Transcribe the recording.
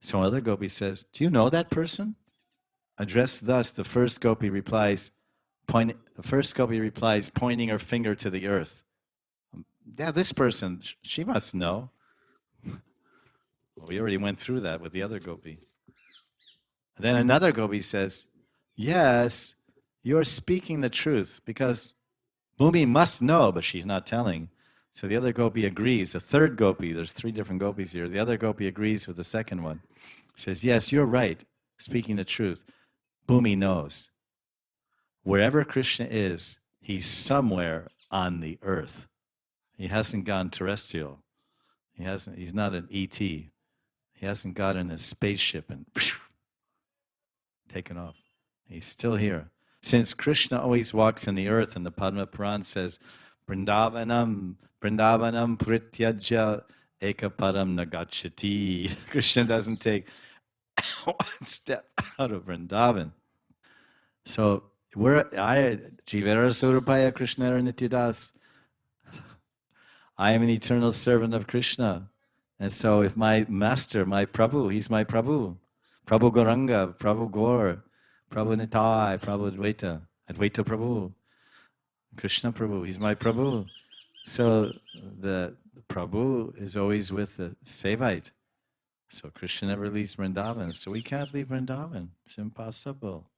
So another gopi says, do you know that person? Addressed thus, the first gopi replies, pointing her finger to the earth. Yeah, this person, she must know. Well, we already went through that with the other gopi. And then another gopi says, yes, you're speaking the truth, because Bhumi must know, but she's not telling. So the other gopi agrees. The third gopi, there's 3 different gopis here. The other gopi agrees with the second one. Says, yes, you're right, speaking the truth. Bhumi knows. Wherever Krishna is, he's somewhere on the earth. He hasn't gone terrestrial. He's not an ET. He hasn't got in a spaceship and taken off. He's still here. Since Krishna always walks in the earth, and the Padma Puran says, Vrindavanam prityaja ekaparam nagachati. Krishna doesn't take one step out of Vrindavan. So Jivera Surapaya Krishna Nityadas. I am an eternal servant of Krishna. And so if my master, my Prabhu, he's my Prabhu. Prabhu Gauranga, Prabhu Gaur, Prabhu Nitai, Prabhu Advaita, Advaita Prabhu, Krishna Prabhu, he's my Prabhu. So the Prabhu is always with the Sevite. So Krishna never leaves Vrindavan. So we can't leave Vrindavan. It's impossible.